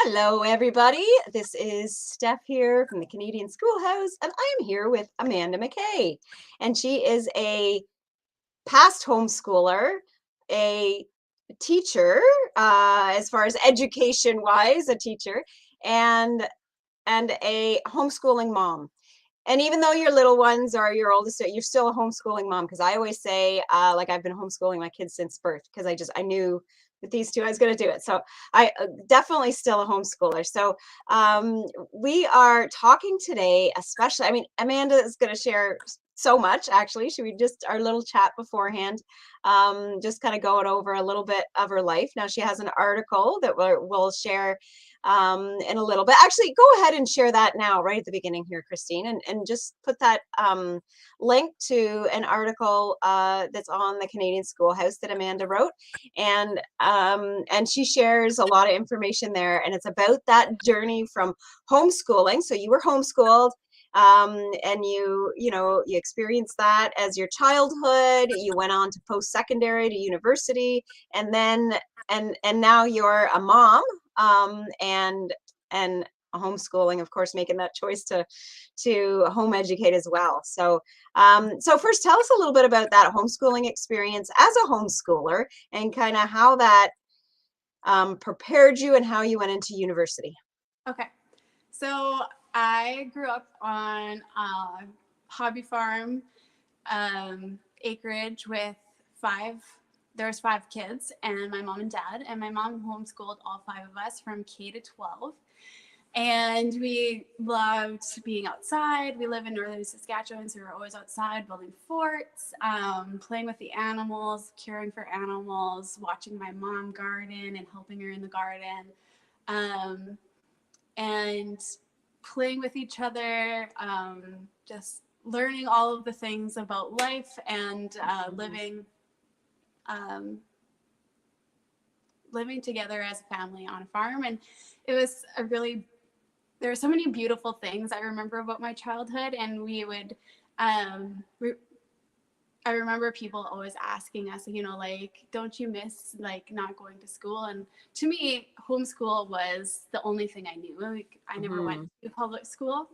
Hello, everybody. This is Steph here from the Canadian Schoolhouse, and I'm here with Amanda McKay. And she is a past homeschooler, a teacher, as far as education-wise, a teacher, and a homeschooling mom. And even though your little ones are your oldest, you're still a homeschooling mom. Because I always say, like I've been homeschooling my kids since birth, because I knew with these two I was going to do it. So I definitely still a homeschooler. So we are talking today, especially. I mean, Amanda is going to share so much. Actually, should we just our little chat beforehand, just kind of going over a little bit of her life. Now she has an article that we'll share in a little bit. Actually, go ahead and share that now, right at the beginning here, Christine, and just put that link to an article that's on the Canadian Schoolhouse that Amanda wrote, and she shares a lot of information there, and it's about that journey from homeschooling. So you were homeschooled. And you experienced that as your childhood. You went on to post-secondary, to university, and then and now you're a mom, and homeschooling, of course, making that choice to home educate as well. So so first, tell us a little bit about that homeschooling experience as a homeschooler, and kind of how that prepared you and how you went into university. Okay, so I grew up on a hobby farm, acreage with there's 5 kids, and my mom and dad, and my mom homeschooled all 5 of us from K to 12. And we loved being outside. We live in northern Saskatchewan, so we were always outside building forts, playing with the animals, caring for animals, watching my mom garden and helping her in the garden, and playing with each other, just learning all of the things about life and living together as a family on a farm. And it was there were so many beautiful things I remember about my childhood. And we would, I remember people always asking us, like, don't you miss like not going to school? And to me, homeschool was the only thing I knew. Like, I never went to public school.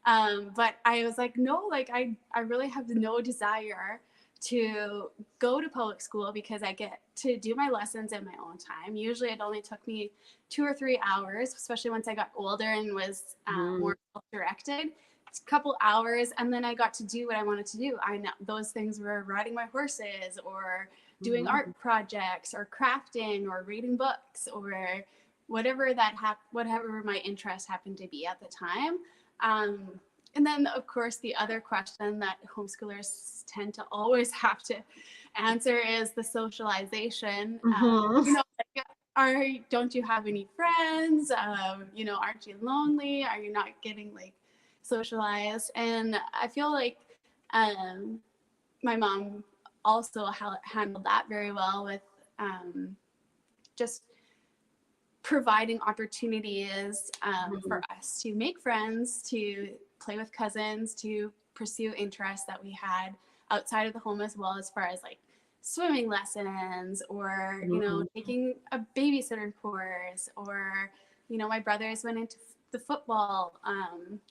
But I was like, no, like I really have no desire to go to public school, because I get to do my lessons in my own time. Usually it only took me 2 or 3 hours, especially once I got older and was more self-directed. A couple hours, and then I got to do what I wanted to do. I know those things were riding my horses, or doing art projects, or crafting, or reading books, or whatever whatever my interest happened to be at the time. And then, of course, the other question that homeschoolers tend to always have to answer is the socialization. Don't you have any friends? Aren't you lonely? Are you not getting like socialized? And I feel like my mom also handled that very well, with just providing opportunities for us to make friends, to play with cousins, to pursue interests that we had outside of the home, as well, as far as like swimming lessons, or taking a babysitter course, or my brothers went into the football,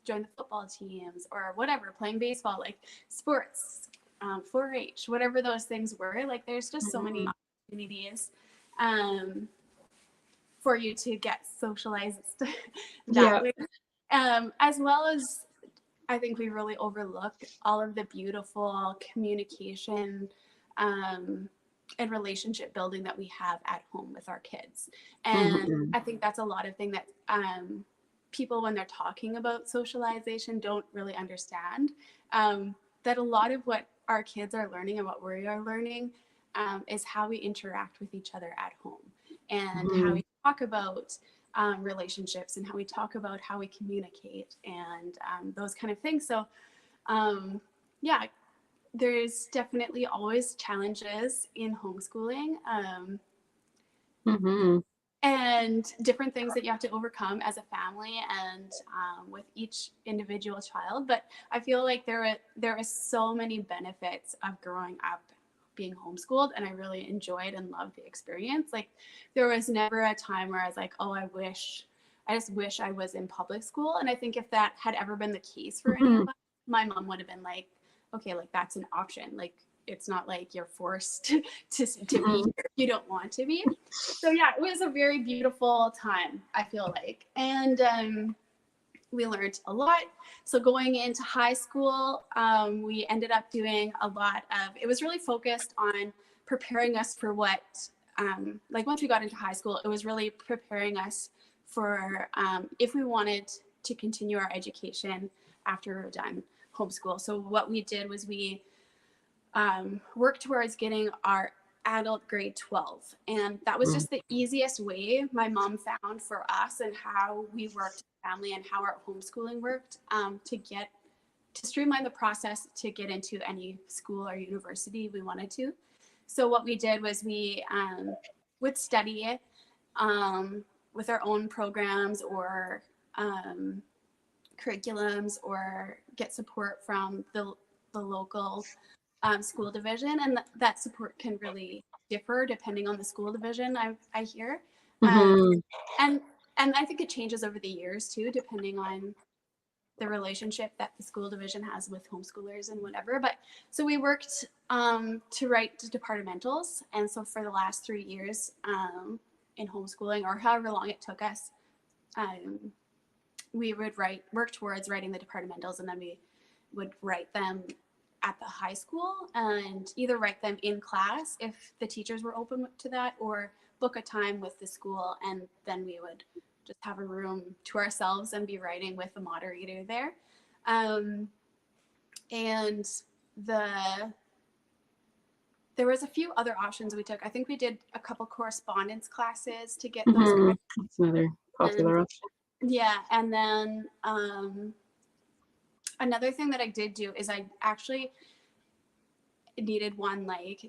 joined the football teams, or whatever, playing baseball, like sports, 4-H, whatever those things were. Like, there's just so many opportunities for you to get socialized that way. As well as, I think we really overlook all of the beautiful communication and relationship building that we have at home with our kids. And I think that's a lot of thing that people, when they're talking about socialization, don't really understand, that a lot of what our kids are learning and what we are learning is how we interact with each other at home, and how we talk about relationships, and how we talk about how we communicate, and those kind of things. So yeah, there's definitely always challenges in homeschooling, and different things that you have to overcome as a family, and with each individual child. But I feel like there are so many benefits of growing up being homeschooled, and I really enjoyed and loved the experience. Like, there was never a time where I was like, oh, I wish I just wish I was in public school. And I think if that had ever been the case for any Mhm. of us, my mom would have been like, okay, like that's an option. Like it's not like you're forced to be Mhm. here if you don't want to be. So yeah, it was a very beautiful time, I feel like. And we learned a lot. So going into high school, we ended up doing a lot of, it was really focused on preparing us for what, like once we got into high school, it was really preparing us for if we wanted to continue our education after we were done homeschool. So what we did was we worked towards getting our adult grade 12. And that was Mm. just the easiest way my mom found for us and how we worked as a family and how our homeschooling worked to streamline the process to get into any school or university we wanted to. So what we did was we would study with our own programs or curriculums or get support from the local school division, and that support can really differ depending on the school division. I hear, um, Mhm. and and I think it changes over the years too, depending on the relationship that the school division has with homeschoolers and whatever. But so we worked to write departmentals, and so for the last 3 years in homeschooling, or however long it took us, um, we would work towards writing the departmentals, and then we would write them at the high school and either write them in class if the teachers were open to that, or book a time with the school, and then we would just have a room to ourselves and be writing with a moderator there. And the there was a few other options we took. I think we did a couple correspondence classes to get those Mhm. credits. That's another And popular option. yeah, and then another thing that I did do is I actually needed one, like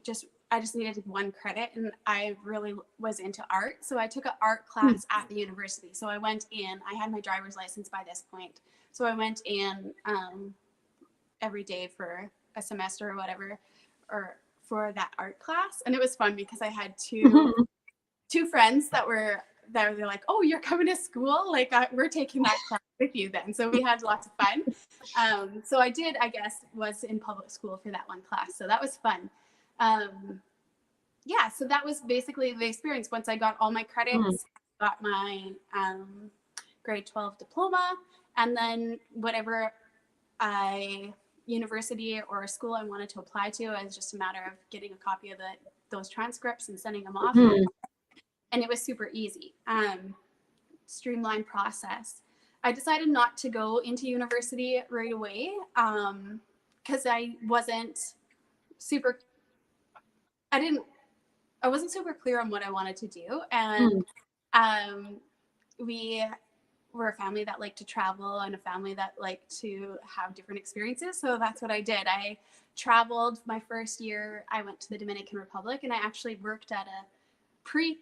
I just needed one credit, and I really was into art, so I took an art Mm. class at the university. So I went in, I had my driver's license by this point, so I went in every day for a semester or whatever, or for that art class. And it was fun because I had Mhm. two friends that were like, oh, you're coming to school, like we're taking that class with you then. So we had lots of fun. So I did, I guess, was in public school for that one class, so that was fun. Yeah, so that was basically the experience. Once I got all my Mm. credits, got my grade 12 diploma, and then whatever I university or school I wanted to apply to, it was just a matter of getting a copy of those transcripts and sending them off, Mhm. and it was super easy. Streamlined process. I decided not to go into university right away because I super didn't I wasn't super clear on what I wanted to do, Mm. and we were a family that liked to travel and a family that liked to have different experiences. So that's what I did. I traveled my first year. I went to the Dominican Republic, and I actually worked at a preschool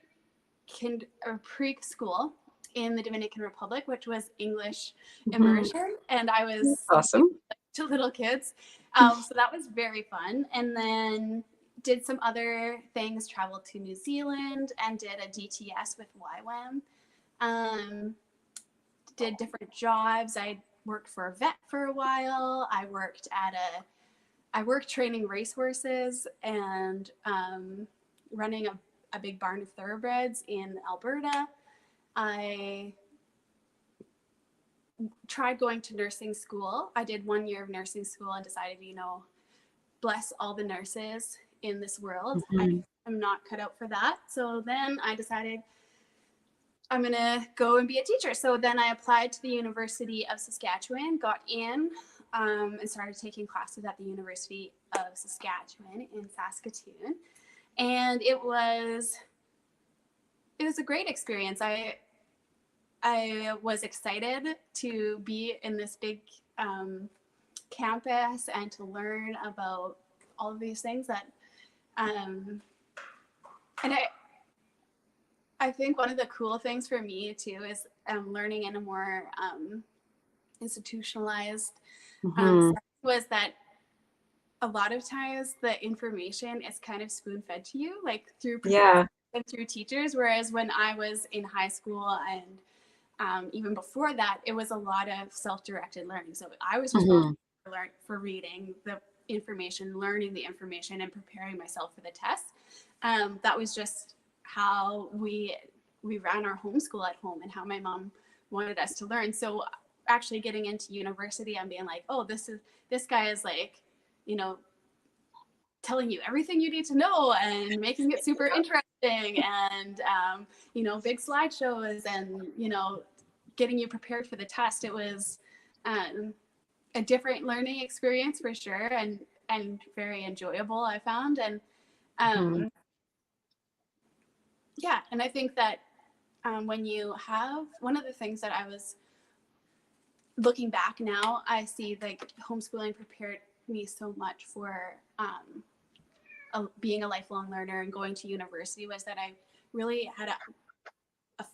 in the Dominican Republic, which was English Mhm. immersion, and I That's was speaking awesome. to little kids. So that was very fun. And then did some other things, traveled to New Zealand and did a DTS with YWAM. Did different jobs. I worked for a vet for a while. I worked training racehorses and running a big barn of thoroughbreds in Alberta. I tried going to nursing school. I did 1 year of nursing school and decided, bless all the nurses in this world. I Mhm. am not cut out for that. So then I decided I'm going to go and be a teacher. So then I applied to the University of Saskatchewan, got in, and started taking classes at the University of Saskatchewan in Saskatoon. And it was a great experience. I was excited to be in this big campus and to learn about all of these things that and I think one of the cool things for me too is learning in a more institutionalized Mhm. was that a lot of times the information is kind of spoon fed to you, like through professors Yeah. and through teachers. Whereas when I was in high school and even before that, it was a lot of self-directed learning. So I was Mhm. responsible for reading the information, learning the information, and preparing myself for the test. That was just how we ran our homeschool at home and how my mom wanted us to learn. So actually getting into university and being like, oh, this guy is like, you know, telling you everything you need to know and making it super interesting, and you know, big slideshows, and you know, getting you prepared for the test. It was a different learning experience for sure, and very enjoyable, I found. And Mhm. yeah, and I think that when you have, one of the things that I was looking back now, I see like homeschooling prepared me so much for being a lifelong learner and going to university, was that I really had a,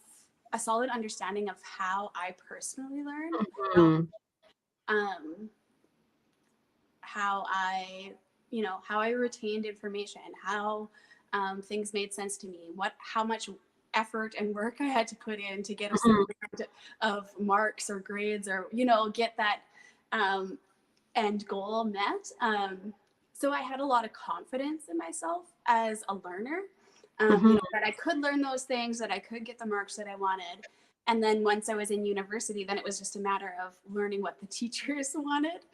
a solid understanding of how I personally learned, Mhm. um, how I, you know, how I retained information, how things made sense to me, how much effort and work I had to put in to get a certain Mhm. amount of marks or grades, or, you know, get that um, end goal met. So I had a lot of confidence in myself as a learner, you Mhm. know, that I could learn those things, that I could get the marks that I wanted. And then once I was in university, then it was just a matter of learning what the teachers wanted,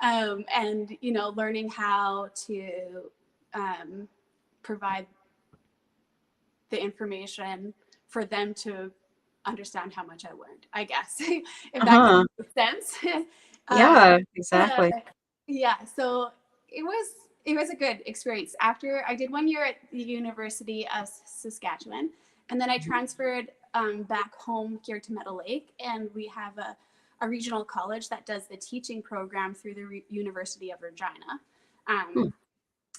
and, you know, learning how to provide the information for them to understand how much I learned, I guess, if that kind Uh-huh. of makes sense. Yeah, But exactly. yeah, so it was it was a good experience. After I did 1 year at the University of Saskatchewan, and then I transferred back home here to Meadow Lake, and we have a regional college that does the teaching program through the University of Regina. Hmm.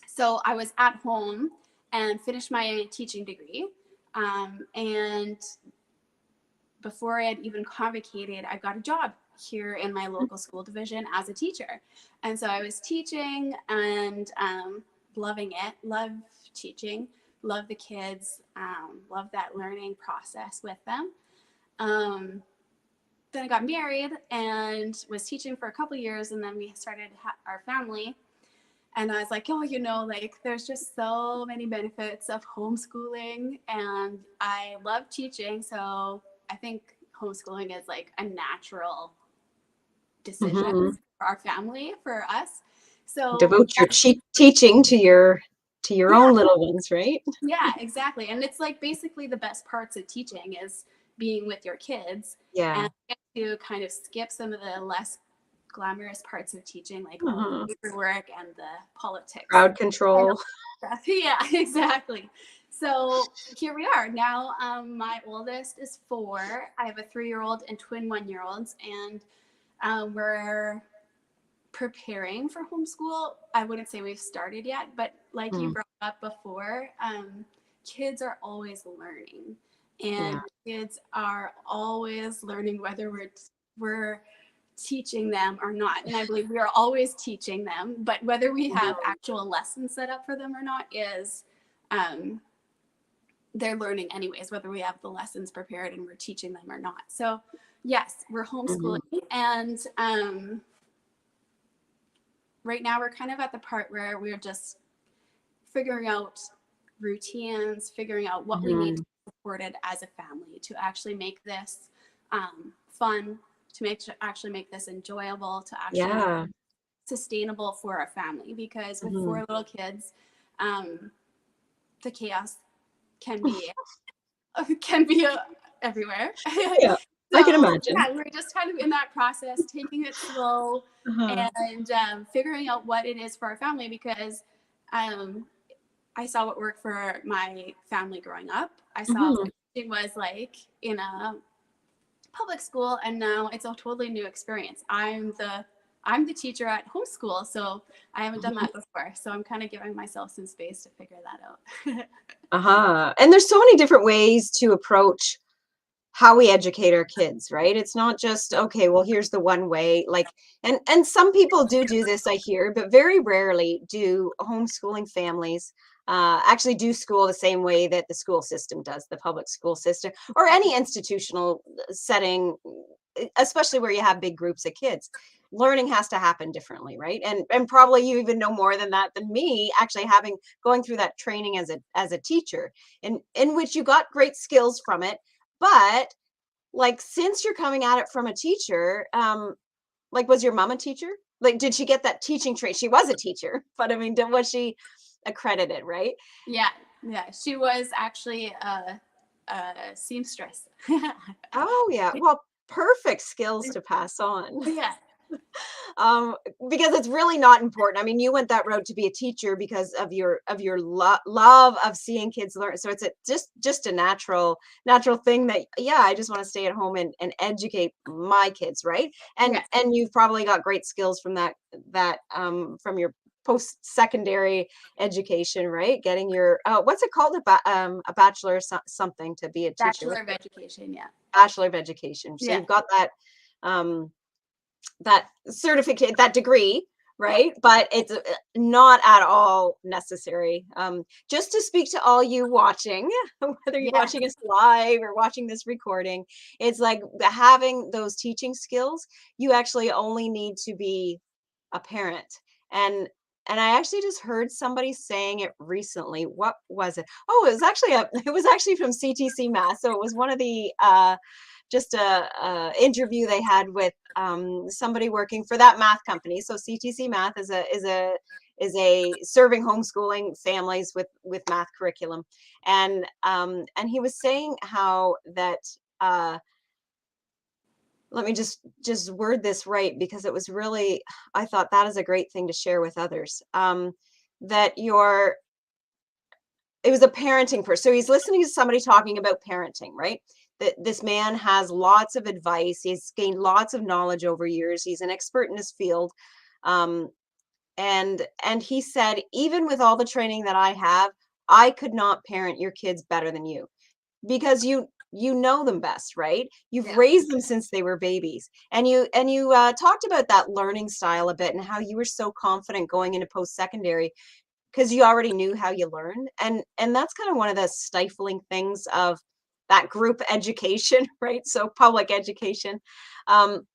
So I was at home and finished my teaching degree, and before I had even convocated, I got a job here in my local school division as a teacher. And so I was teaching and loving it, love teaching, love the kids, love that learning process with them. Um, then I got married and was teaching for a couple years, and then we started our family. And I was like, oh, you know, like there's just so many benefits of homeschooling, and I love teaching. So I think homeschooling is like a natural decision Mhm. for our family, for us. So Devote your teaching to your yeah, own little ones, right? yeah, exactly. And it's like basically the best parts of teaching is being with your kids, and Yeah. to kind of skip some of the less glamorous parts of teaching, like all the Mhm. paperwork and the politics Crowd and control. all that stuff. Yeah, exactly. So here we are now. My oldest is 4. I have a 3-year-old and twin 1-year-olds, and we're preparing for homeschool. I wouldn't say we've started yet, but like you Mm. brought up before, kids are always learning, and Yeah. kids are always learning whether we're teaching them or not. And I believe we are always teaching them, but whether we have Mhm. actual lessons set up for them or not is um, they're learning anyways, whether we have the lessons prepared and we're teaching them or not. So yes, we're homeschooling, Mhm. and right now we're kind of at the part where we're just figuring out routines, figuring out what we need to Mhm. be supported as a family to actually make this fun, to actually make this enjoyable, to actually make Yeah. it sustainable for our family. Because with Mhm. 4 little kids, um, the chaos can be can be everywhere. Yeah. I can So imagine. yeah, we're just kind of in that process, taking it slow, Uh-huh. and figuring out what it is for our family, because um, I saw what worked for my family growing up. I saw Mhm. what it was like in a public school, and now it's a totally new experience. I'm the teacher at homeschool, so I haven't done Mhm. that before. So I'm kind of giving myself some space to figure that out. Uh-huh. And there's so many different ways to approach how we educate our kids, right? It's not just, okay, well, here's the one way. Like, and some people do this, I hear, but very rarely do homeschooling families actually do school the same way that the school system does, the public school system, or any institutional setting, especially where you have big groups of kids. Learning has to happen differently, right? And probably you even know more than that than me, actually having going through that training as a teacher, in which you got great skills from it. But like, since you're coming at it from a teacher, like, was your mom a teacher? Like, did she get that teaching trait? She was a teacher, but I mean, was she accredited, right? Yeah, yeah. She was actually a seamstress. Oh yeah. Well, perfect skills to pass on. Yeah, um because it's really not important. I mean, you went that road to be a teacher because of your love of seeing kids learn, so it's just a natural thing that, yeah, I just want to stay at home and educate my kids, right? and yeah, and you've probably got great skills from that from your post-secondary education, right? Getting your what's it called, a bachelor something to be a teacher. Bachelor of Education. Yeah, Bachelor of Education, so yeah, you've got um that certificate, that degree, right? But it's not at all necessary. Just to speak to all you watching, whether you're yeah, watching us live or watching this recording, it's like having those teaching skills. You actually only need to be a parent. And and I actually just heard somebody saying it recently. What was it? Oh, it was actually from CTC Math. So it was one of the just a interview they had with somebody working for that math company. So CTC Math is a serving homeschooling families with math curriculum, and he was saying how that let me just word this right, because it was really, I thought that is a great thing to share with others. That your It was a parenting person. So he's listening to somebody talking about parenting, right? That this man has lots of advice. He's gained lots of knowledge over years. He's an expert in his field. Um, and he said, even with all the training that I have, I could not parent your kids better than you, because you know them best, right? You've yeah, raised them since they were babies, and you talked about that learning style a bit, and how you were so confident going into post secondary because you already knew how you learned. And that's kind of one of the stifling things of that group education, right? So public education. um,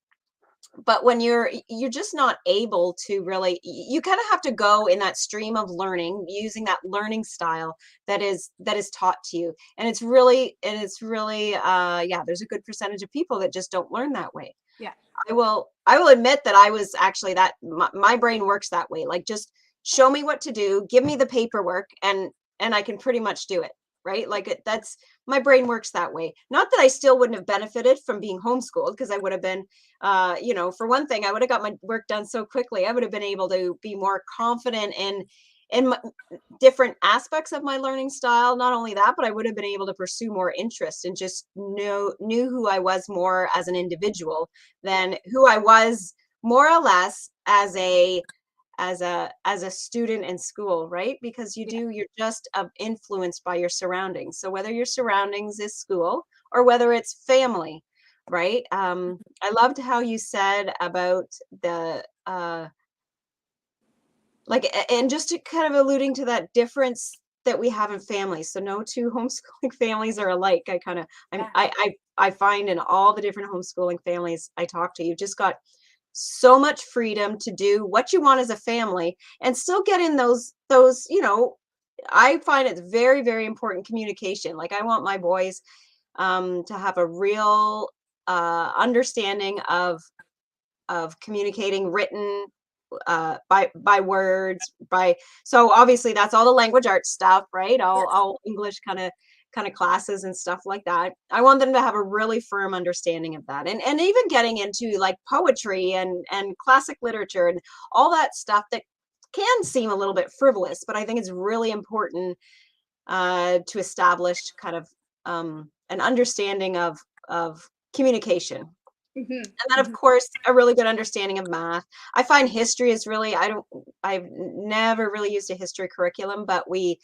but when you're just not able to really, you kind of have to go in that stream of learning using that learning style that is taught to you. And it's really yeah, there's a good percentage of people that just don't learn that way. yeah, I will admit that I was actually that my brain works that way. Like, just show me what to do, give me the paperwork, and I can pretty much do it, right? Like, that's my brain works that way. Not that I still wouldn't have benefited from being homeschooled, because I would have been for one thing, I would have got my work done so quickly. I would have been able to be more confident in different aspects of my learning style. Not only that, but I would have been able to pursue more interest and just knew who I was more as an individual than who I was more or less as a student in school, right? Because yeah. you're just influenced by your surroundings. So whether your surroundings is school or whether it's family, right? I loved how you said about the and just to kind of alluding to that difference that we have in families. So no two homeschooling families are alike. I kind of Yeah. I find in all the different homeschooling families I talk to, you just got so much freedom to do what you want as a family and still get in those. I find it's very, very important communication. Like, I want my boys to have a real understanding of communicating written, by words, so obviously that's all the language arts stuff, right? Yes. All English kind of classes and stuff like that. I want them to have a really firm understanding of that, and even getting into like poetry and classic literature and all that stuff that can seem a little bit frivolous, but I think it's really important to establish kind of an understanding of communication. Hmm. And then, of Hmm. course, a really good understanding of math. I find history is really, I've never really used a history curriculum, but we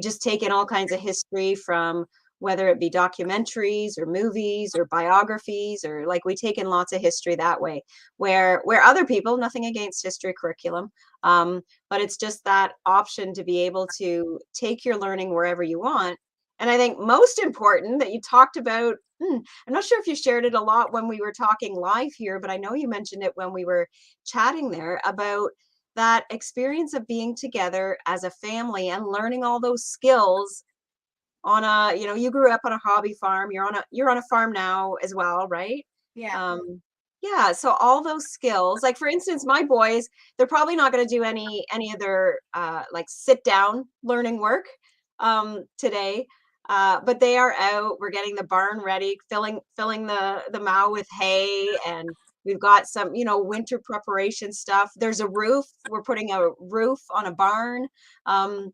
just take in all kinds of history from whether it be documentaries or movies or biographies, or like we take in lots of history that way, where other people, nothing against history curriculum, but it's just that option to be able to take your learning wherever you want. And I think most important that you talked about, I'm not sure if you shared it a lot when we were talking live here, but I know you mentioned it when we were chatting there about that experience of being together as a family and learning all those skills on a, you grew up on a hobby farm, you're on a farm now as well, right? Yeah. Yeah, so all those skills, like for instance, my boys, they're probably not going to do any of their like sit down learning work today. But they are out. We're getting the barn ready, filling the mow with hay, and we've got some, winter preparation stuff. There's a roof. We're putting a roof on a barn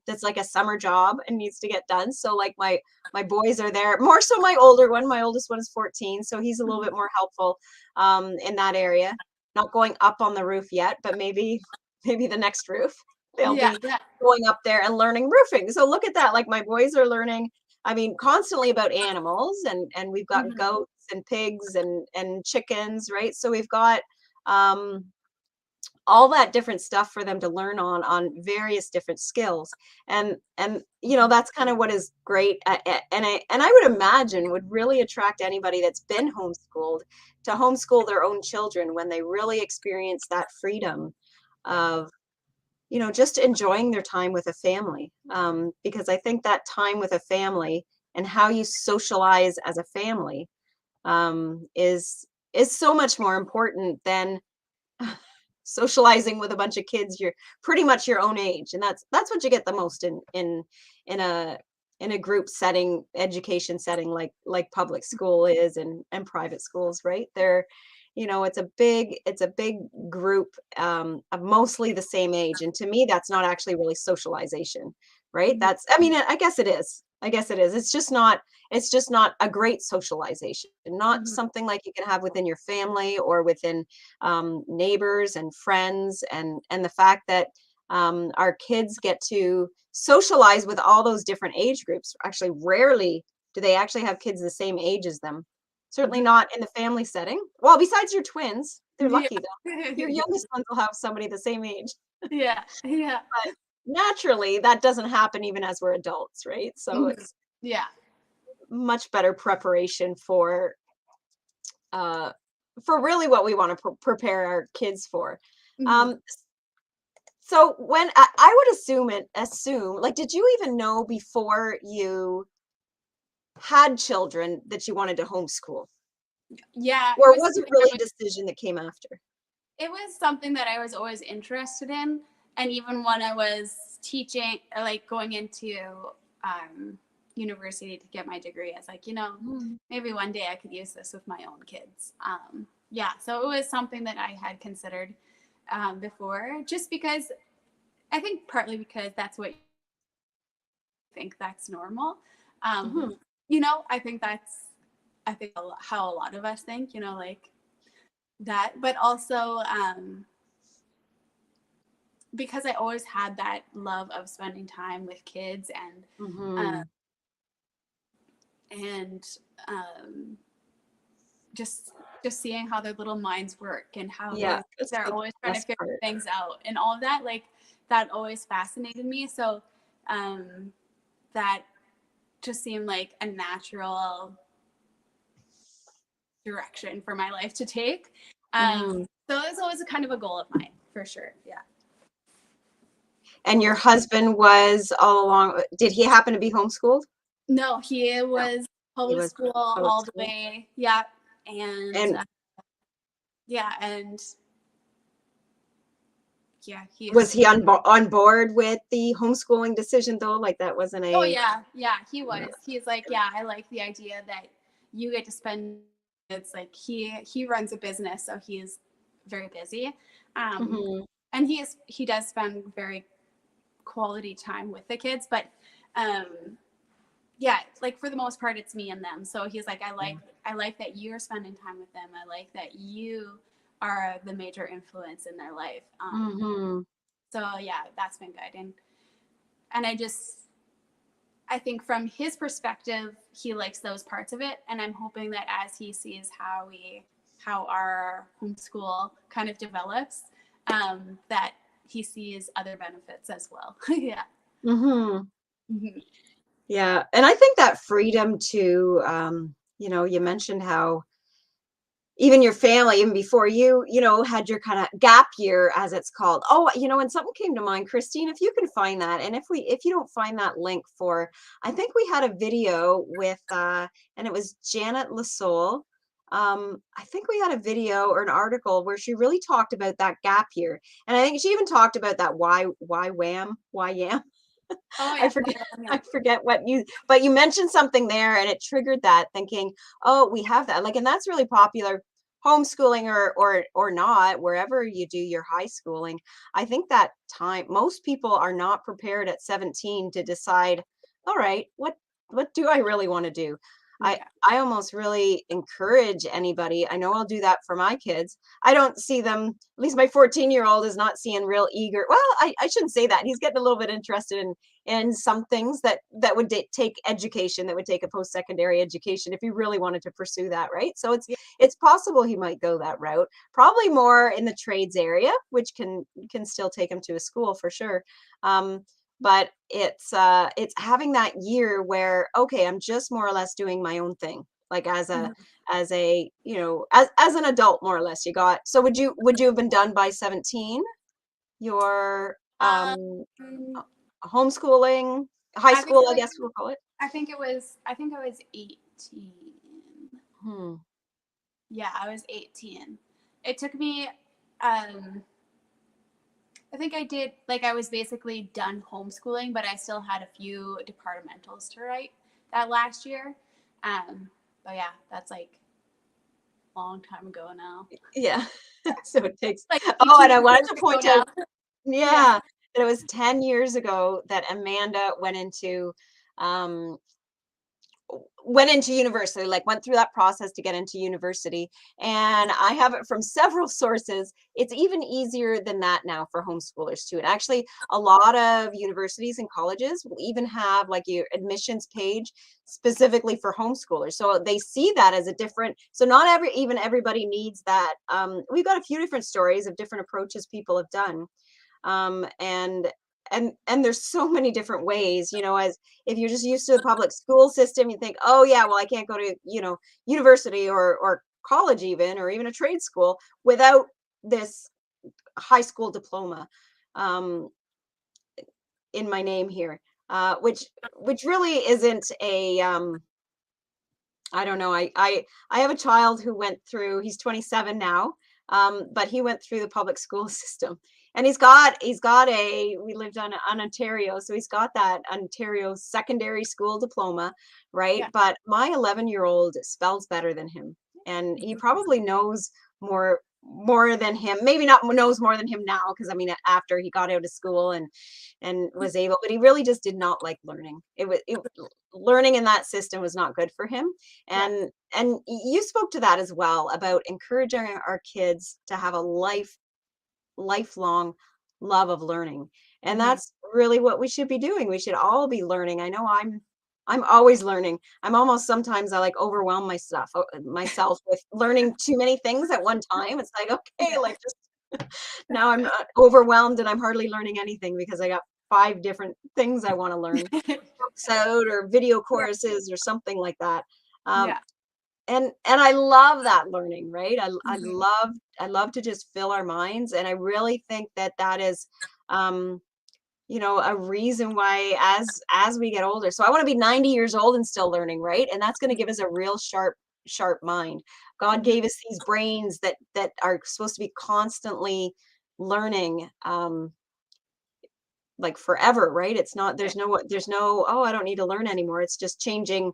that's like a summer job and needs to get done. So like my boys are there, more so my older one. My oldest one is 14, so he's a little bit more helpful in that area. Not going up on the roof yet, but maybe the next roof they'll Yeah. be Yeah. going up there and learning roofing. So look at that. Like my boys are learning, I mean, constantly about animals, and we've got Mhm. goats and pigs and chickens, right? So we've got um all that different stuff for them to learn on various different skills. And that's kind of what is great. And I would imagine would really attract anybody that's been homeschooled to homeschool their own children when they really experience that freedom of just enjoying their time with a family, because I think that time with a family and how you socialize as a family is so much more important than socializing with a bunch of kids you're pretty much your own age, and that's what you get the most in a in a group setting, education setting, like public school is, and private schools, right? It's a big group of mostly the same age, and to me that's not actually really socialization, right? Mhm. That's, I mean, I guess it is it's just not a great socialization, not Mhm. something like you can have within your family or within neighbors and friends, and the fact that our kids get to socialize with all those different age groups. Actually, rarely do they actually have kids the same age as them. Certainly Mhm. not in the family setting. Well, besides your twins, they're Yeah. lucky though. Your youngest ones will have somebody the same age. Yeah. Yeah. But naturally, that doesn't happen even as we're adults, right? So Mhm. it's Yeah. much better preparation uh, for really what we want to prepare our kids for. Mhm. Um, so when I would assume, like, did you even know before you had children that you wanted to homeschool, Yeah, it or was was it something really a decision that came after? it was something that I was always interested in. And even when I was teaching, like going into um, university to get my degree, I was like, Mm. maybe one day I could use this with my own kids. Yeah, so it was something that I had considered before, just because I think partly because that's what you think that's normal. Um, Mhm. I think how a lot of us think, like that, but also because I always had that love of spending time with kids uh, Mhm. and um, just just seeing how their little minds work and how Yeah, that's they're the always trying to best figure part. things out and all of that, like that always fascinated me. So um, that just seemed like a natural direction for my life to take. Mhm. So it was always a kind of a goal of mine for sure. Yeah. And your husband was all along, did he happen to be homeschooled? No, he No, was he public was school public all the school. way. Yeah. And And yeah, and yeah, was he's he on board with the homeschooling decision though? Like that wasn't oh a yeah, yeah, he yeah. was. He's like, yeah, I like the idea that you get to spend it's like he runs a business, so he's very busy. Um Mhm. and he does spend very quality time with the kids, but um yeah, like for the most part it's me and them. So he's like, I like that you're spending time with them. I like that you are the major influence in their life. Mhm. So yeah, that's been good. And I just I think from his perspective, he likes those parts of it. And I'm hoping that as he sees how our homeschool kind of develops, that he sees other benefits as well. Yeah. Mm-hmm. Mhm. Yeah. And I think that freedom to, you know, you mentioned how even your family, even before you know, had your kind of gap year, as it's called. Oh, you know, and something came to mind, Christine, if you can find that, and if you don't find that link for, I think we had a video with, and it was Janet Lasoul. I think we had a video or an article where she really talked about that gap year, and I think she even talked about that why wham, why yam. Oh I yeah. forget Yeah. I forget what you, but you mentioned something there and it triggered that thinking, oh, we have that. Like, and that's really popular, homeschooling or not, wherever you do your high schooling. I think that time most people are not prepared at 17 to decide, all right, what do I really want to do? I Yeah. I almost really encourage anybody. I know I'll do that for my kids. I don't see them, at least my 14-year-old is not seeing real eager. Well, I shouldn't say that. He's getting a little bit interested in some things that would take education, that would take a post-secondary education if he really wanted to pursue that, right? So Yeah. it's possible he might go that route, probably more in the trades area, which can still take him to a school for sure. But it's having that year where, okay, I'm just more or less doing my own thing, like Mhm. as a, you know, as an adult, more or less. You got, so would you have been done by 17, your Um, homeschooling, high I think school, it I was. guess we'll call it? I think I was 18. Hmm. Yeah, I was 18. It took me. Um, I think I did, like, I was basically done homeschooling, but I still had a few departmentals to write that last year. But yeah, that's like a long time ago now. Yeah. So it takes, Like oh, 18 and I wanted years to ago point now. out, Yeah. yeah, that it was 10 years ago that Amanda um went into university, like went through that process to get into university. And I have it from several sources. It's even easier than that now for homeschoolers too. And actually, a lot of universities and colleges will even have like your admissions page specifically for homeschoolers. So they see that as a different, so not even everybody needs that. We've got a few different stories of different approaches people have done. And and there's so many different ways, you know, as if you're just used to the public school system, you think, oh yeah, well, I can't go to, you know, university or college even, or even a trade school without this high school diploma um, in my name here, which really isn't a I don't know. I have a child who went through, he's 27 now, but he went through the public school system. And he's got a, we lived on Ontario, so he's got that Ontario secondary school diploma, right? Yeah. But my 11-year-old spells better than him. And he probably knows more than him. Maybe not knows more than him now, because I mean after he got out of school and was able, but he really just did not like learning. Learning in that system was not good for him. Yeah. And you spoke to that as well, about encouraging our kids to have a lifelong love of learning. And Mhm. that's really what we should be doing. We should all be learning. I know I'm always learning. I'm almost, sometimes I like overwhelm myself with learning too many things at one time. It's like, okay, Yeah. like just now I'm overwhelmed and I'm hardly learning anything because I got 5 different things I want to learn, books out or video Yeah. courses or something like that. Um, Yeah. and I love that learning, right? Mhm. I love to just fill our minds, and I really think that that is, um, you know, a reason why as we get older. So I want to be 90 years old and still learning, right? And that's going to give us a real sharp mind. God Mhm. gave us these brains that are supposed to be constantly learning, like forever, right? It's not, there's no, oh, I don't need to learn anymore. It's just changing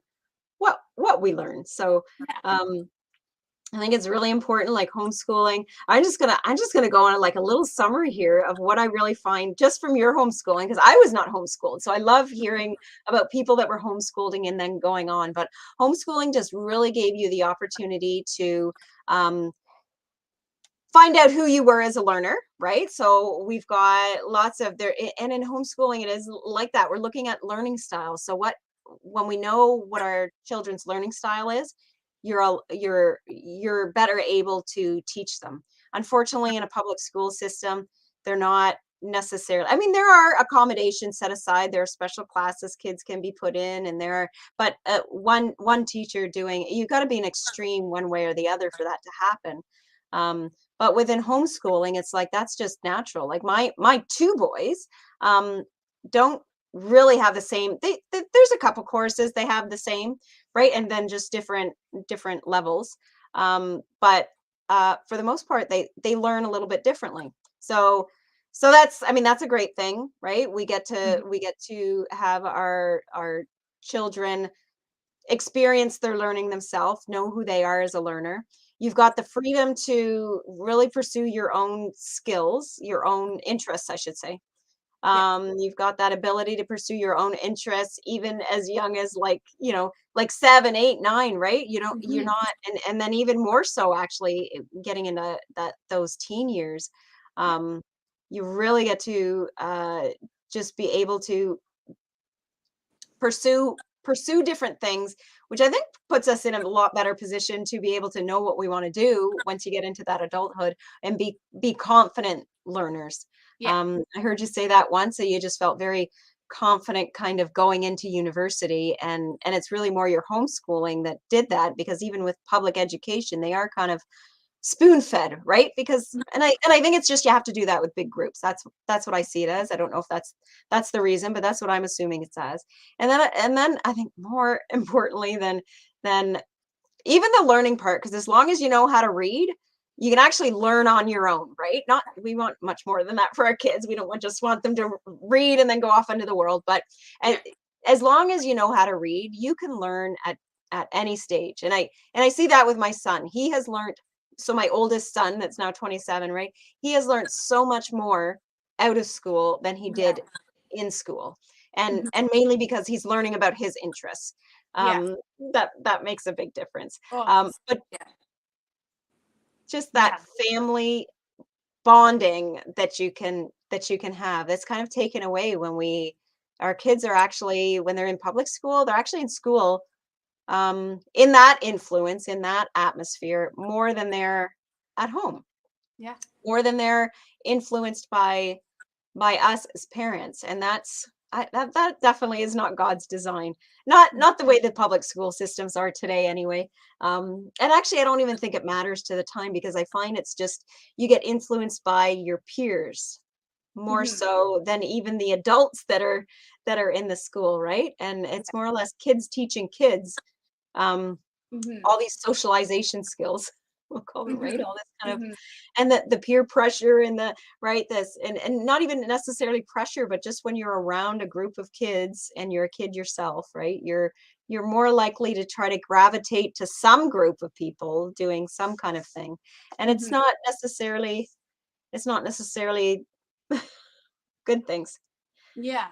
what we learn. So Yeah. um I think it's really important, like homeschooling. I'm just gonna go on like a little summary here of what I really find just from your homeschooling, because I was not homeschooled. So I love hearing about people that were homeschooling and then going on. But homeschooling just really gave you the opportunity to um, find out who you were as a learner, right? So we've got lots of there, and in homeschooling, it is like that. We're looking at learning styles. So when we know what our children's learning style is, you're better able to teach them. Unfortunately, in a public school system, they're not necessarily. I mean, there are accommodations set aside. There are special classes kids can be put in, and there are, but one teacher doing, you've got to be an extreme one way or the other for that to happen. Um, but within homeschooling, it's like that's just natural. Like my two boys don't really have the same. There's a couple courses they have the same, right? And then just different levels. But for the most part, they learn a little bit differently. So that's, I mean, that's a great thing, right? We get to have our children experience their learning themselves, know who they are as a learner. You've got the freedom to really pursue your own skills, your own interests, I should say. Yeah. You've got that ability to pursue your own interests, even as young as like, like 7, 8, 9, right? You're Hmm. not, and then even more so actually getting into those teen years. Yeah. Um, you really get to just be able to pursue different things, which I think puts us in a lot better position to be able to know what we want to do once you get into that adulthood and be confident learners. Yeah. I heard you say that once, so you just felt very confident kind of going into university, and it's really more your homeschooling that did that, because even with public education, they are kind of spoon fed, right? Because and I think it's just you have to do that with big groups. That's what I see it as. I don't know if that's the reason, but that's what I'm assuming it's as. And then I think more importantly than even the learning part, because as long as you know how to read, you can actually learn on your own, right? Not, we want much more than that for our kids. We don't just want them to read and then go off into the world, but as, Yeah. as long as you know how to read, you can learn at any stage. And I see that with my son. He has learned, so my oldest son that's now 27, right? He has learned so much more out of school than he Yeah. did in school. And Mhm. and mainly because he's learning about his interests. Yeah. That makes a big difference. Oh, But yeah. just that Yeah. family bonding that you can have, that's kind of taken away when our kids are actually, when they're in public school, they're actually in school, in that influence, in that atmosphere, more than they're at home, Yeah. more than they're influenced by us as parents. And that definitely is not God's design. Not the way the public school systems are today anyway. And actually I don't even think it matters to the time, because I find it's just, you get influenced by your peers more Hmm. so than even the adults that are in the school, right? And it's more or less kids teaching kids, um, Hmm. all these socialization skills, we'll call them, right? Hmm. All this kind of, Hmm. and the peer pressure and the, right, this, and not even necessarily pressure, but just when you're around a group of kids and you're a kid yourself, right? You're more likely to try to gravitate to some group of people doing some kind of thing. And it's Hmm. not necessarily good things. Yeah.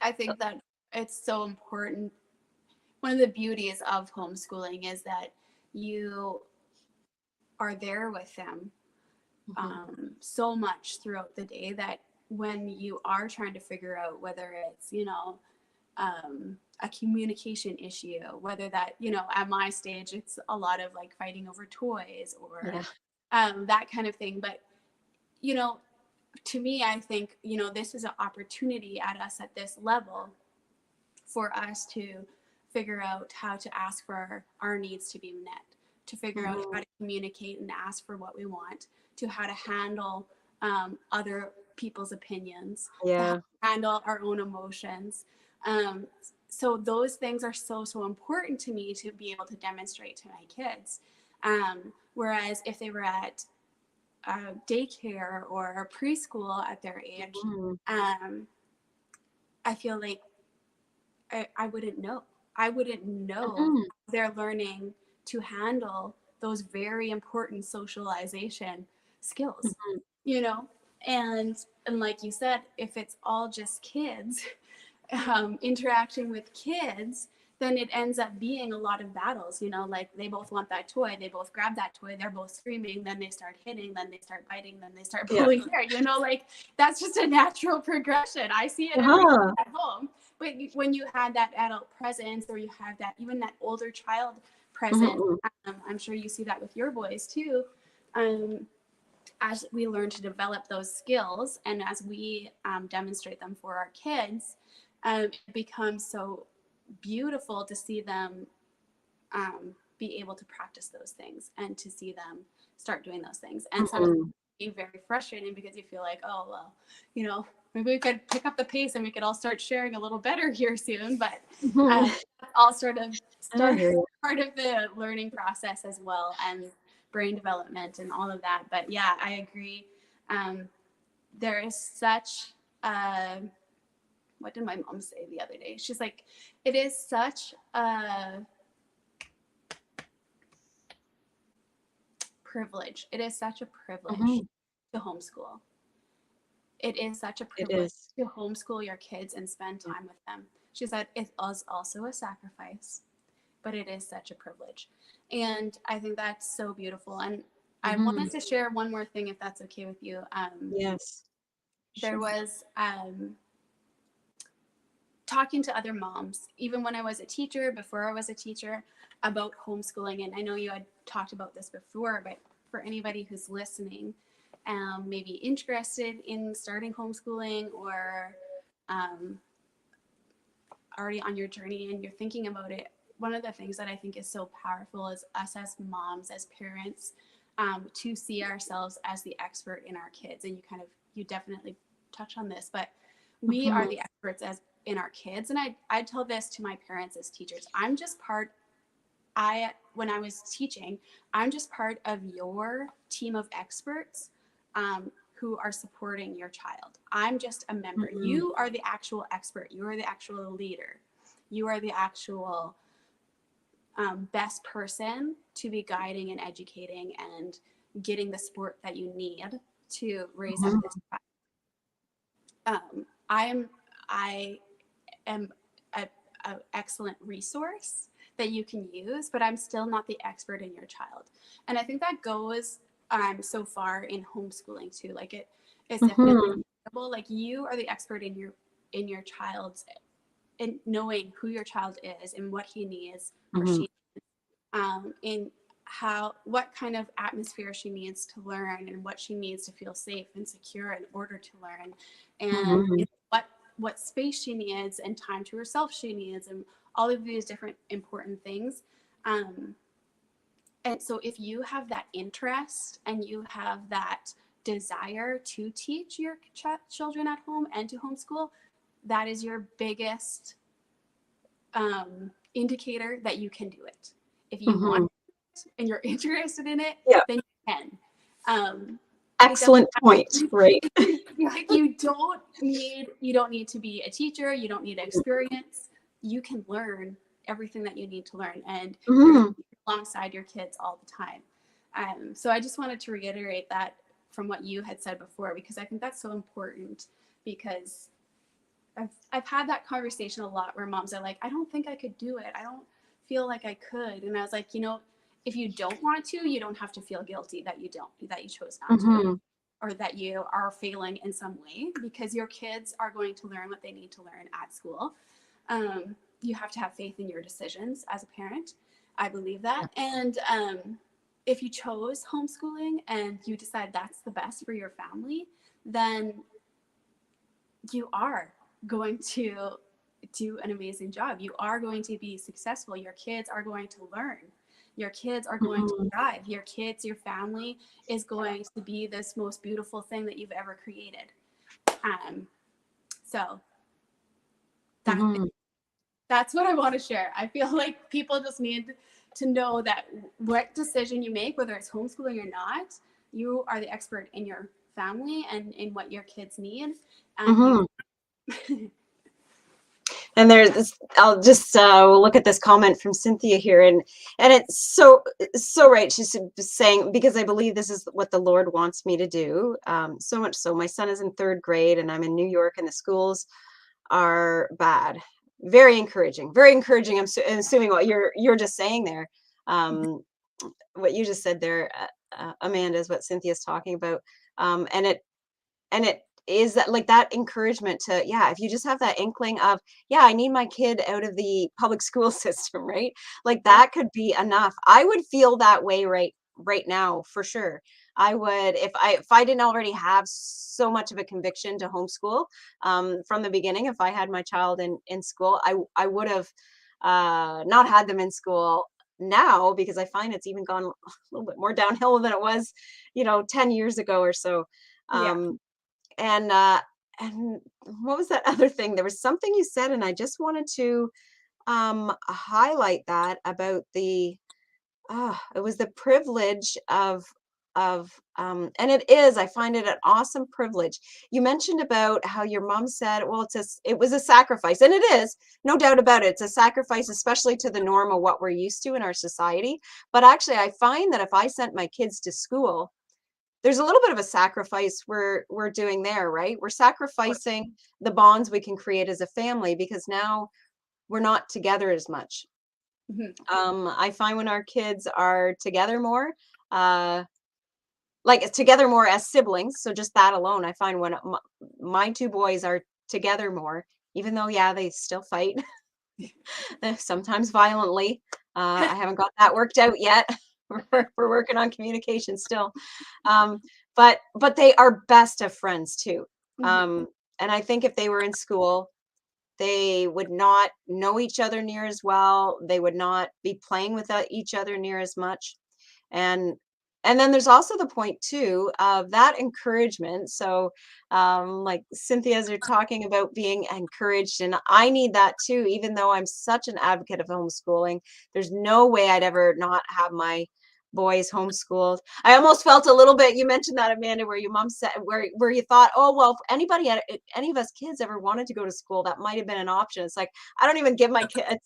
I think that it's so important. One of the beauties of homeschooling is that you are there with them Mhm. so much throughout the day that when you are trying to figure out whether it's, a communication issue, whether that, at my stage, it's a lot of like fighting over toys or Yeah. that kind of thing. But, you know, to me, I think, this is an opportunity at us at this level for us to figure out how to ask for our needs to be met, to figure out how Mhm. to communicate and ask for what we want, to how to handle other people's opinions, to how to Yeah. handle our own emotions. Um, so those things are so, so important to me to be able to demonstrate to my kids. Whereas if they were at daycare or preschool at their age, Mhm. um, I feel like I wouldn't know. I wouldn't know Mhm. they're learning to handle those very important socialization skills, Mhm. you know? And like you said, if it's all just kids, interacting with kids, then it ends up being a lot of battles, like they both want that toy, they both grab that toy, they're both screaming, then they start hitting, then they start biting, then they start pulling hair, like that's just a natural progression. I see it every day at home. But when you had that adult presence, or you have that, even that older child presence, I'm sure you see that with your boys too. As we learn to develop those skills, and as we demonstrate them for our kids, it becomes so beautiful to see them be able to practice those things, and to see them start doing those things. And sometimes it can be very frustrating, because you feel like, oh, well, maybe we could pick up the pace and we could all start sharing a little better here soon. But all sort of part of the learning process as well, and brain development and all of that. But yeah, I agree. There is such what did my mom say the other day? She's like, it is such a privilege. It is such a privilege to homeschool. It is such a privilege to homeschool your kids and spend time with them. She said it is also a sacrifice, but it is such a privilege. And I think that's so beautiful. And I wanted to share one more thing, if that's okay with you. Yes. There was talking to other moms, even when I was a teacher, before I was a teacher, about homeschooling. And I know you had talked about this before, but for anybody who's listening, maybe interested in starting homeschooling, or already on your journey and you're thinking about it, one of the things that I think is so powerful is us as moms, as parents, to see ourselves as the expert in our kids. And you definitely touch on this, but we are the experts in our kids. And I tell this to my parents as teachers. When I was teaching, I'm just part of your team of experts who are supporting your child. I'm just a member. You are the actual expert. You are the actual leader. You are the actual best person to be guiding and educating and getting the support that you need to raise up this child. I am an excellent resource that you can use, but I'm still not the expert in your child. And I think that goes so far in homeschooling too. Like it is definitely like you are the expert in your child's, in knowing who your child is and what he needs or she needs, in what kind of atmosphere she needs to learn, and what she needs to feel safe and secure in order to learn, and what space she needs and time to herself she needs, and all of these different important things. And so if you have that interest and you have that desire to teach your children at home and to homeschool, that is your biggest indicator that you can do it. If you want it and you're interested in it, then you can. Excellent point. Right. Like you don't need to be a teacher. You don't need experience. You can learn everything that you need to learn, and you're going to be alongside your kids all the time. So I just wanted to reiterate that from what you had said before, because I think that's so important, because I've had that conversation a lot where moms are like, I don't think I could do it. I don't feel like I could. And I was like, if you don't want to, you don't have to feel guilty that you chose not to, or that you are failing in some way, because your kids are going to learn what they need to learn at school. You have to have faith in your decisions as a parent. I believe that. And if you chose homeschooling and you decide that's the best for your family, then you are going to do an amazing job. You are going to be successful. Your kids are going to learn. Your kids are going to thrive. Your family is going to be this most beautiful thing that you've ever created. So that's what I want to share. I feel like people just need to know that what decision you make, whether it's homeschooling or not, you are the expert in your family and in what your kids need. And there's this, I'll just look at this comment from Cynthia here, and it's so right. She's saying, because I believe this is what the Lord wants me to do. So much so, my son is in 3rd grade, and I'm in New York, and the schools are bad. very encouraging, very encouraging. Assuming what you're just saying there. What you just said there, Amanda, is what Cynthia's talking about. And it is that, like, that encouragement to, yeah, if you just have that inkling of, yeah, I need my kid out of the public school system, right? Like Yeah. that could be enough. I would feel that way right now for sure. I would, if I didn't already have so much of a conviction to homeschool from the beginning. If I had my child in school, I would have not had them in school now, because I find it's even gone a little bit more downhill than it was, 10 years ago or so. Yeah. Um, and what was that other thing? There was something you said, and I just wanted to highlight that about the it was the privilege of and it is, I find it an awesome privilege. You mentioned about how your mom said, well, it was a sacrifice, and it is, no doubt about it. It's a sacrifice, especially to the norm of what we're used to in our society. But actually, I find that if I sent my kids to school, there's a little bit of a sacrifice we're doing there, right? We're sacrificing the bonds we can create as a family, because now we're not together as much. Mhm. I find when our kids are together more, uh, like together more as siblings, so just that alone, I find when my two boys are together more, even though, yeah, they still fight, sometimes violently. I haven't got that worked out yet. We're working on communication still. Um, but they are best of friends too. Mhm. Um, and I think if they were in school, they would not know each other near as well. They would not be playing with each other near as much. And and then there's also the point too of that encouragement. So like Cynthia's are talking about being encouraged, and I need that too, even though I'm such an advocate of homeschooling. There's no way I'd ever not have my boys homeschooled. I almost felt a little bit, you mentioned that, Amanda, where your mom said, where you thought, oh well, if any of us kids ever wanted to go to school, that might have been an option. It's like, I don't even give my kids,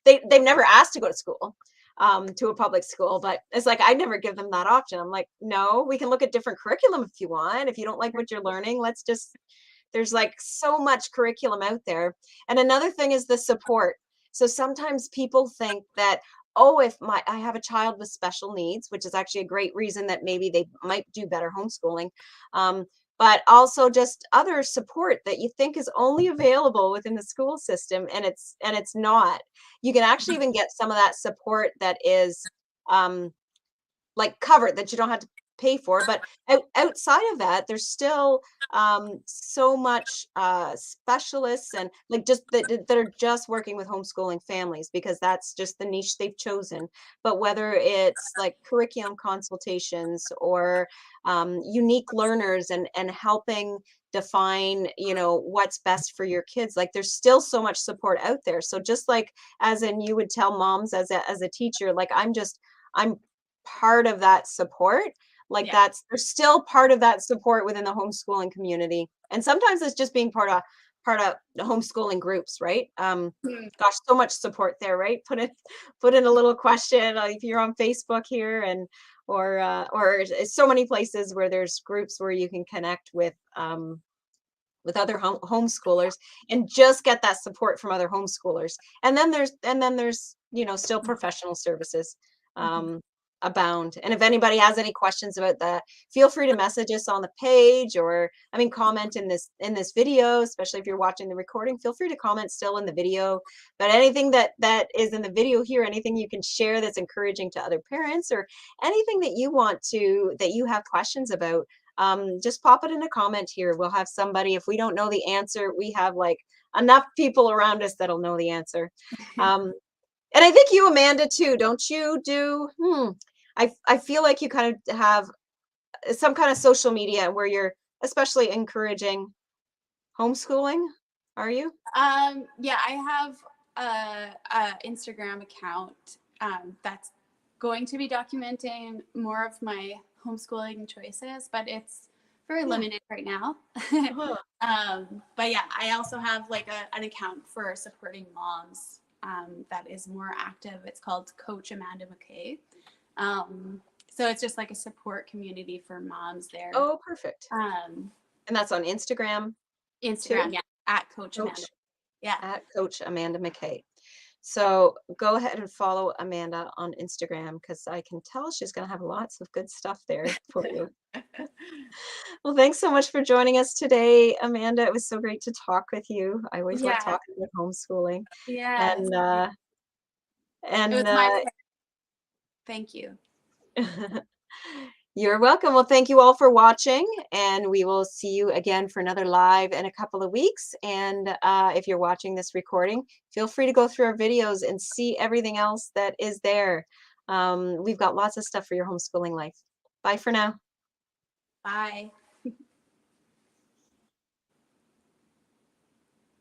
they've never asked to go to school, to a public school, but it's like I never give them that option. I'm like, no, we can look at different curriculum if you want. If you don't like what you're learning, let's just, there's like so much curriculum out there. And another thing is the support. So sometimes people think that, oh, if I have a child with special needs, which is actually a great reason that maybe they might do better homeschooling, um, but also just other support that you think is only available within the school system, and it's not. You can actually even get some of that support that is um, like covered, that you don't have to pay for. But outside of that, there's still so much specialists, and like just that are just working with homeschooling families, because that's just the niche they've chosen. But whether it's like curriculum consultations or unique learners, and helping define, what's best for your kids, like there's still so much support out there. So just like, as in, you would tell moms as a teacher, like I'm part of that support. Like Yeah. there's still part of that support within the homeschooling community. And sometimes it's just being part of the homeschooling groups, right? Mhm. Gosh, so much support there, right? Put in a little question, if you're on Facebook here, and or so many places where there's groups where you can connect with other homeschoolers, and just get that support from other homeschoolers. And then there's still professional services Mhm. um, abound. And if anybody has any questions about that, feel free to message us on the page, or I mean, comment in this video. Especially if you're watching the recording, feel free to comment still in the video. But anything that is in the video here, anything you can share that's encouraging to other parents, or anything that you have questions about, just pop it in a comment here. We'll have somebody, if we don't know the answer, we have like enough people around us that'll know the answer. Um, and I think you, Amanda, too, don't you do, I feel like you kind of have some kind of social media where you're especially encouraging homeschooling. Are you? Yeah, I have a Instagram account that's going to be documenting more of my homeschooling choices, but it's very Yeah. limited right now. Uh-huh. But yeah, I also have like an account for supporting moms that is more active. It's called Coach Amanda McKay. So it's just like a support community for moms there. Oh, perfect. Um, And that's on Instagram too? Instagram, yeah, at Coach Amanda. Coach. Yeah. at Coach Amanda McKay. So go ahead and follow Amanda on Instagram because I can tell she's going to have lots of good stuff there for you. Well, thanks so much for joining us today, Amanda. It was so great to talk with you. I always love Yeah. talking about homeschooling. Yes. And It was and my pleasure. Thank you. you're welcome. Well, thank you all for watching, and we will see you again for another live in a couple of weeks. And if you're watching this recording, feel free to go through our videos and see everything else that is there. We've got lots of stuff for your homeschooling life. Bye for now. Bye.